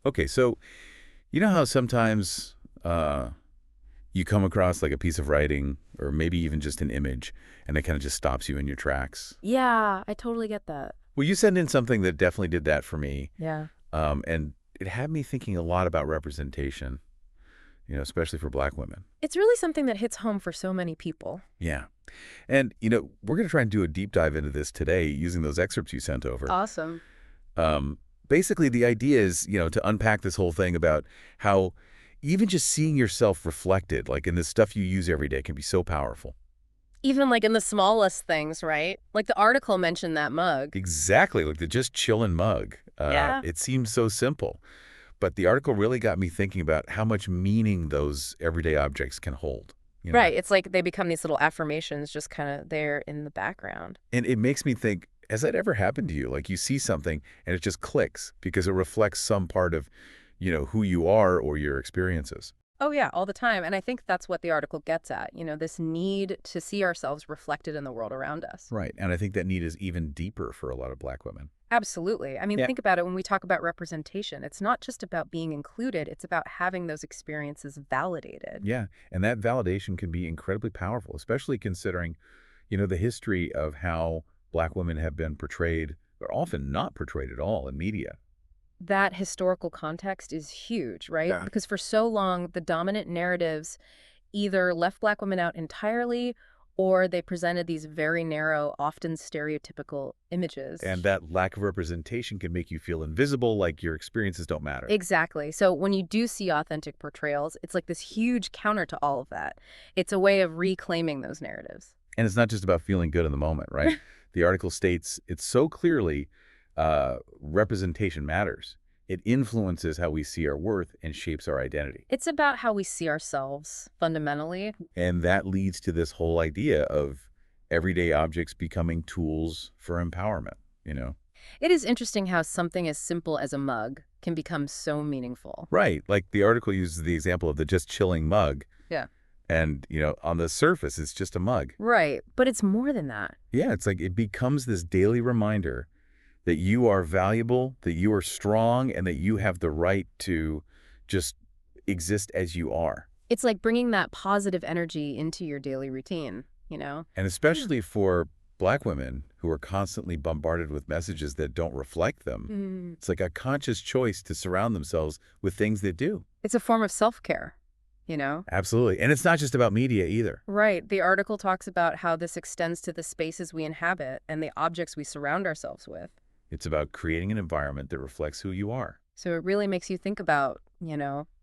Okay, so you know how sometimes you come across like a piece of writing or maybe even just an image, and it kind of just stops you in your tracks? Yeah, I totally get that. Well, you sent in something that definitely did that for me, Yeah. and it had me thinking a lot about representation, especially for Black women. It's really something that hits home for so many people. Yeah. And, we're going to try and do a deep dive into this today using those excerpts you sent over. Awesome. Um, Basically, the idea is, to unpack this whole thing about how even just seeing yourself reflected, like in the stuff you use every day, can be so powerful. Even like in the smallest things, right? Like the article mentioned that mug. Exactly, like the just chillin' mug. Yeah. It seems so simple, but the article really got me thinking about how much meaning those everyday objects can hold, you know? Right. It's like they become these little affirmations just kind of there in the background. And it makes me think, has that ever happened to you? Like you see something and it just clicks because it reflects some part of, who you are or your experiences. Oh, yeah, all the time. And I think that's what the article gets at, this need to see ourselves reflected in the world around us. Right. And I think that need is even deeper for a lot of Black women. Absolutely. I mean, Yeah. think about it when we talk about representation. It's not just about being included, it's about having those experiences validated. Yeah. And that validation can be incredibly powerful, especially considering, the history of how Black women have been portrayed, or often not portrayed at all in media. That historical context is huge, right? Yeah. Because for so long, the dominant narratives either left Black women out entirely or they presented these very narrow, often stereotypical And images. that lack of representation can make you feel invisible, like your experiences don't matter. Exactly. So when you do see authentic portrayals, it's like this huge counter to all of that. It's a way of reclaiming those narratives. And it's not just about feeling good in the moment, right? The article states it so clearly, representation matters. It influences how we see our worth and shapes our identity. It's about how we see ourselves fundamentally. And that leads to this whole idea of everyday objects becoming tools for empowerment, you know? It is interesting how something as simple as a mug can become so meaningful. Right. Like the article uses the example of the just chilling mug. Yeah. And, on the surface, it's just a mug. Right. But it's more than that. Yeah, it's like it becomes this daily reminder that you are valuable, that you are strong, and that you have the right to just exist as you are. It's like bringing that positive energy into your daily routine. And especially for Black women who are constantly bombarded with messages that don't reflect them, Mm. it's like a conscious choice to surround themselves with things that do. It's a form of self-care. Absolutely. And it's not just about media either. Right. The article talks about how this extends to the spaces we inhabit and the objects we surround ourselves with. It's about creating an environment that reflects who you are. So it really makes you think about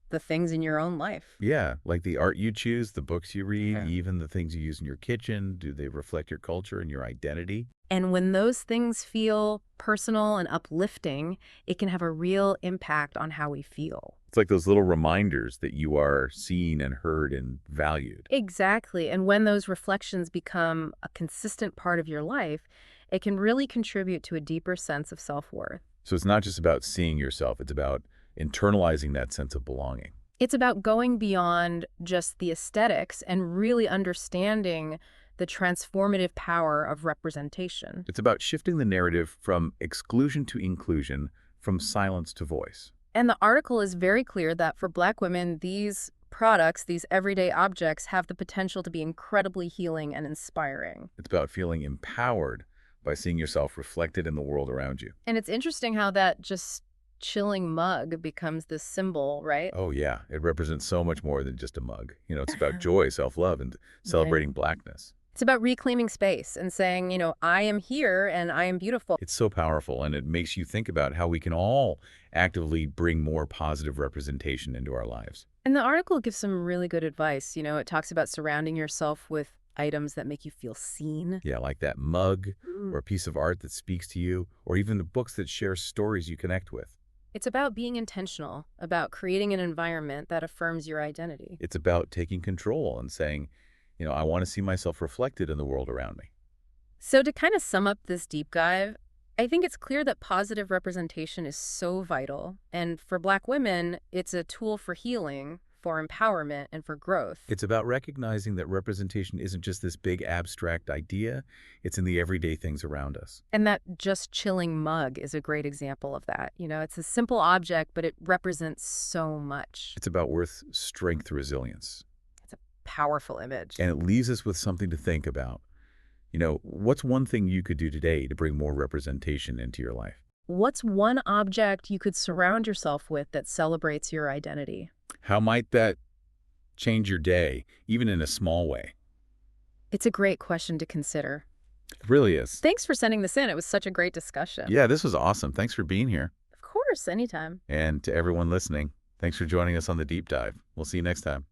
the things in your own life. Yeah, like the art you choose, the books you read, Yeah. even the things you use in your kitchen. Do they reflect your culture and your identity? And when those things feel personal and uplifting, it can have a real impact on how we feel. It's like those little reminders that you are seen and heard and valued. Exactly. And when those reflections become a consistent part of your life, it can really contribute to a deeper sense of self-worth. So it's not just about seeing yourself, it's about internalizing that sense of belonging. It's about going beyond just the aesthetics and really understanding the transformative power of representation. It's about shifting the narrative from exclusion to inclusion, from silence to voice. And the article is very clear that for Black women, these products, these everyday objects, have the potential to be incredibly healing and inspiring. It's about feeling empowered by seeing yourself reflected in the world around you. And it's interesting how that just chilling mug becomes this symbol, right? Oh, yeah. It represents so much more than just a mug. It's about joy, self-love, and Right. celebrating Blackness. It's about reclaiming space and saying, I am here and I am beautiful. It's so powerful, and it makes you think about how we can all actively bring more positive representation into our lives. And the article gives some really good advice. It talks about surrounding yourself with items that make you feel seen. Yeah, like that mug Mm. or a piece of art that speaks to you, or even the books that share stories you connect with. It's about being intentional, about creating an environment that affirms your identity. It's about taking control and saying, I want to see myself reflected in the world around me. So to kind of sum up this deep dive, I think it's clear that positive representation is so vital. And for Black women, it's a tool for healing, for empowerment and for growth. It's about recognizing that representation isn't just this big abstract idea, it's in the everyday things around us. And that just chilling mug is a great example of that. It's a simple object, but it represents so much. It's about worth, strength, resilience. It's a powerful image. And it leaves us with something to think about. What's one thing you could do today to bring more representation into your life? What's one object you could surround yourself with that celebrates your identity? How might that change your day, even in a small way? It's a great question to consider. It really is. Thanks for sending this in. It was such a great discussion. Yeah, this was awesome. Thanks for being here. Of course, anytime. And to everyone listening, thanks for joining us on the deep dive. We'll see you next time.